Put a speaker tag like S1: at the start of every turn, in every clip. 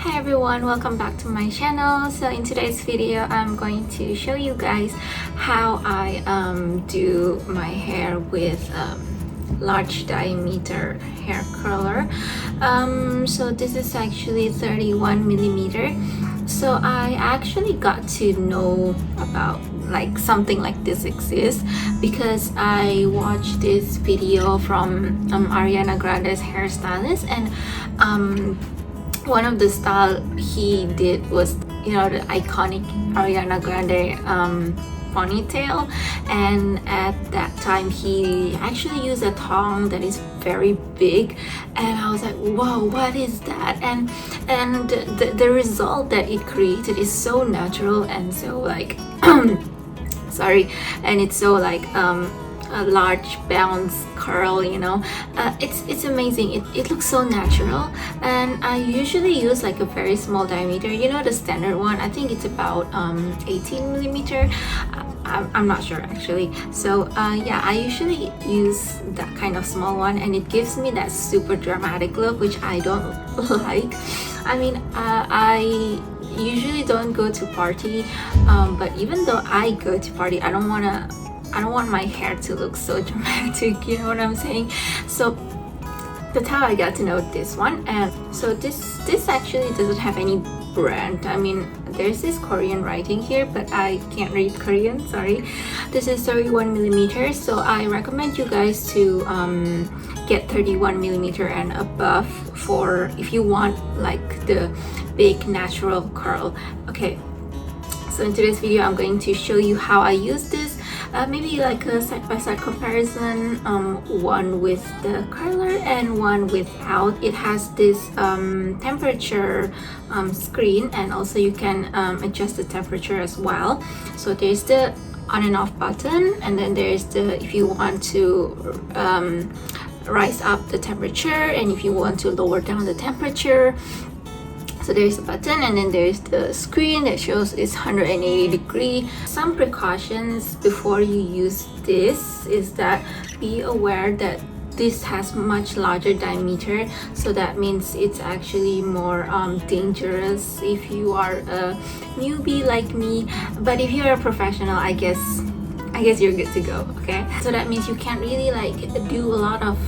S1: Hi everyone, welcome back to my channel. So in today's video I'm going to show you guys how I do my hair with large diameter hair curler. So this is actually 31 millimeter. So I actually got to know about like something like this exists because I watched this video from Ariana Grande's hairstylist, and one of the style he did was, you know, the iconic Ariana Grande ponytail, and at that time he actually used a tong that is very big, and I was like, wow, what is that? And the result that it created is so natural and so like sorry, and it's so like a large bounce curl, you know. It's amazing. It looks so natural, and I usually use like a very small diameter, you know, the standard one. I think it's about 18 millimeter. I'm not sure actually. So yeah, I usually use that kind of small one, and it gives me that super dramatic look, which I don't like. I mean, I usually don't go to party, but even though I go to party, I don't want my hair to look so dramatic, you know what I'm saying? So that's how I got to know this one. And so this actually doesn't have any brand. I mean, there's this Korean writing here, but I can't read Korean, sorry. This is 31 millimeters, so I recommend you guys to get 31 millimeter and above for if you want like the big natural curl. Okay, so in today's video I'm going to show you how I use this. Maybe like a side-by-side comparison, one with the curler and one without. It has this temperature screen, and also you can adjust the temperature as well. So there's the on and off button, and then there's the if you want to rise up the temperature and if you want to lower down the temperature. So there's a button, and then there's the screen that shows it's 180 degree. Some precautions before you use this is that be aware that this has much larger diameter, so that means it's actually more dangerous if you are a newbie like me. But if you're a professional, I guess you're good to go. Okay, so that means you can't really like do a lot of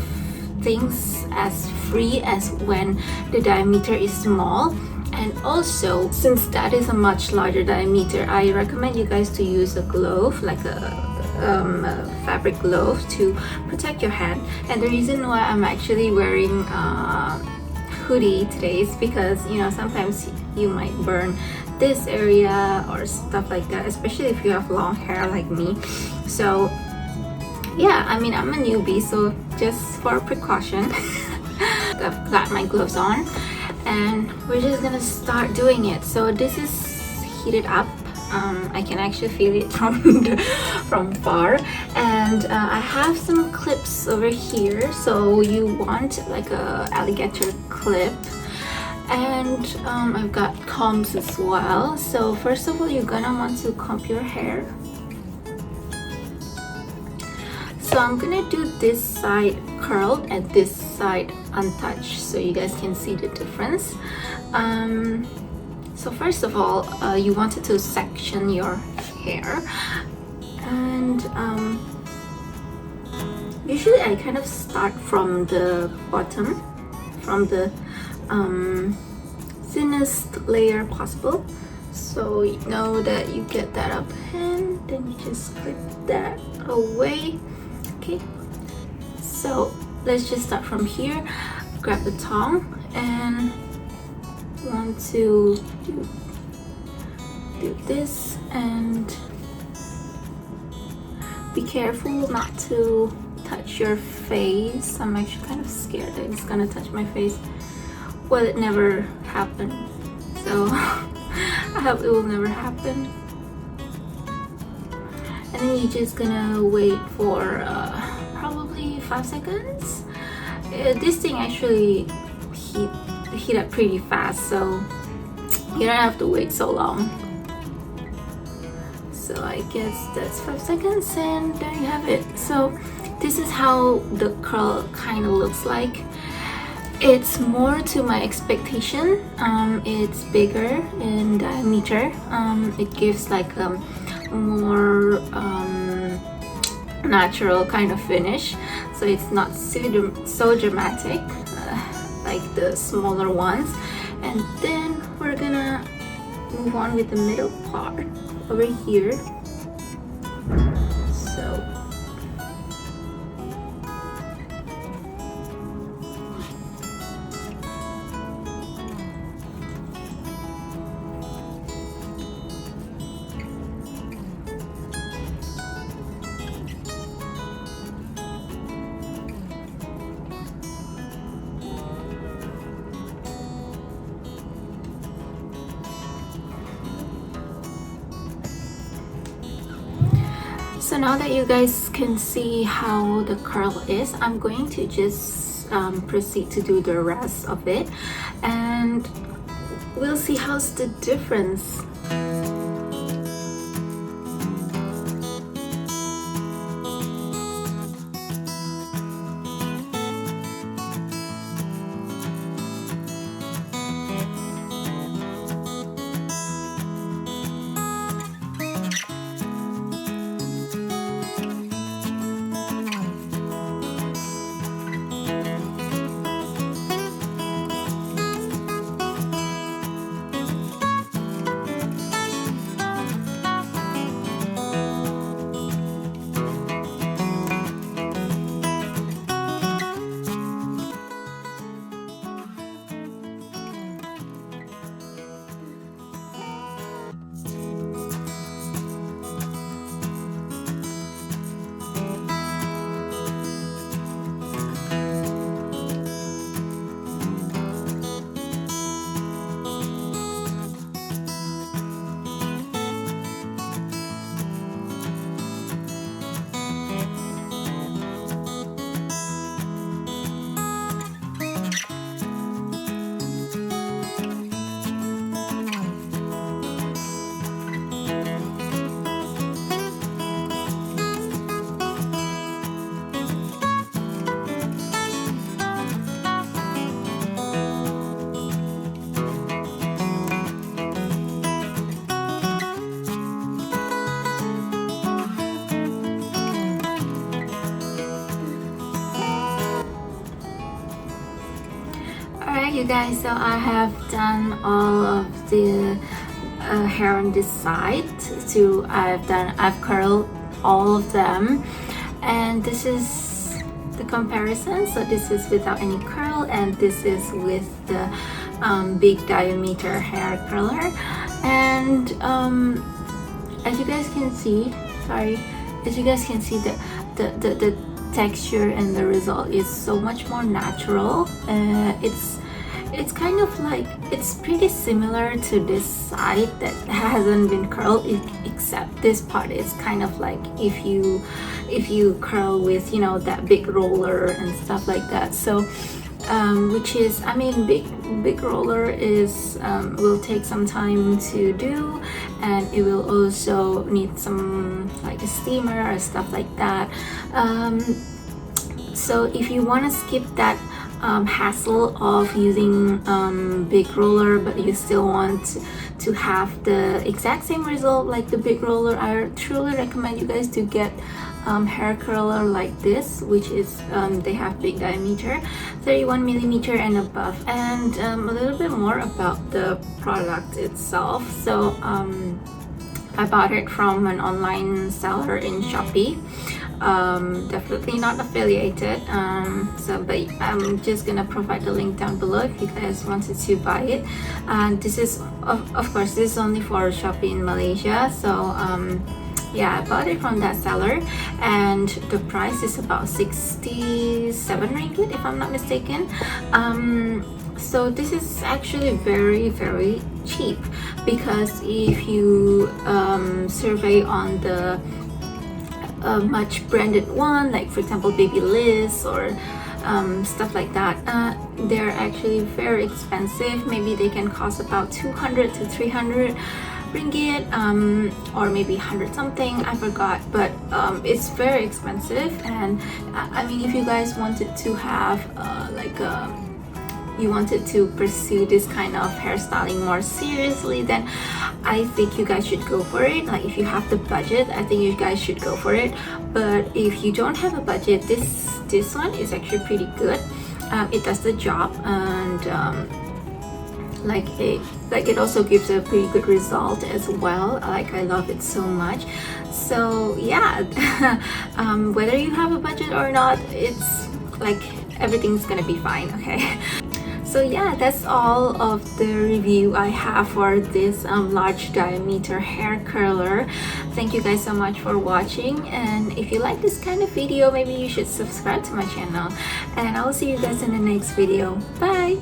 S1: things as free as when the diameter is small. And also, since that is a much larger diameter, I recommend you guys to use a glove, like a fabric glove, to protect your hand. And the reason why I'm actually wearing a hoodie today is because, you know, sometimes you might burn this area or stuff like that, especially if you have long hair like me. So yeah, I mean, I'm a newbie, so just for precaution I've got my gloves on, and we're just gonna start doing it. So this is heated up. I can actually feel it from far, and I have some clips over here. So you want like a alligator clip, and I've got combs as well. So first of all, you're gonna want to comb your hair. So I'm gonna do this side curled and this side untouched, so you guys can see the difference. So first of all, you wanted to section your hair, and usually I kind of start from the bottom, from the thinnest layer possible, so you know that you get that up, and then you just clip that away. Okay, so let's just start from here. Grab the tong and want to do this, and be careful not to touch your face. I'm actually kind of scared that it's gonna touch my face. Well, it never happened, so I hope it will never happen. And then you're just gonna wait for probably 5 seconds. This thing actually heat up pretty fast, so you don't have to wait so long. So I guess that's 5 seconds, and there you have it. So this is how the curl kind of looks like. it's more to my expectation. It's bigger in diameter. It gives like a more natural kind of finish, so it's not so dramatic like the smaller ones. And then we're gonna move on with the middle part over here. So So now that you guys can see how the curl is, I'm going to just proceed to do the rest of it, and we'll see how's the difference. Alright you guys, so I have done all of the hair on this side. So I've curled all of them, and this is the comparison. So this is without any curl, and this is with the big diameter hair curler. And as you guys can see, the texture and the result is so much more natural. It's kind of like, it's pretty similar to this side that hasn't been curled, except this part is kind of like if you curl with, you know, that big roller and stuff like that. So which is, I mean, big roller is will take some time to do, and it will also need some like a steamer or stuff like that. So if you want to skip that hassle of using big roller, but you still want to have the exact same result like the big roller, I truly recommend you guys to get hair curler like this, which is they have big diameter, 31 millimeter and above. And a little bit more about the product itself. So I bought it from an online seller in Shopee. Definitely not affiliated, but I'm just gonna provide the link down below if you guys wanted to buy it. And this is of course this is only for Shopee in Malaysia. So yeah, I bought it from that seller, and the price is about 67 ringgit if I'm not mistaken. So this is actually very cheap, because if you survey on the much branded one, like for example Babyliss or stuff like that, they're actually very expensive. Maybe they can cost about 200 to 300 ringgit, or maybe 100 something, I forgot, but it's very expensive. And I mean, if you guys wanted to have like a you wanted to pursue this kind of hairstyling more seriously, then I think you guys should go for it. Like if you have the budget, I think you guys should go for it. But if you don't have a budget, this one is actually pretty good. It does the job, and it also gives a pretty good result as well. I love it so much. So yeah, whether you have a budget or not, it's like everything's gonna be fine, okay? So yeah, that's all of the review I have for this large diameter hair curler. Thank you guys so much for watching, and if you like this kind of video, maybe you should subscribe to my channel, and I will see you guys in the next video. Bye!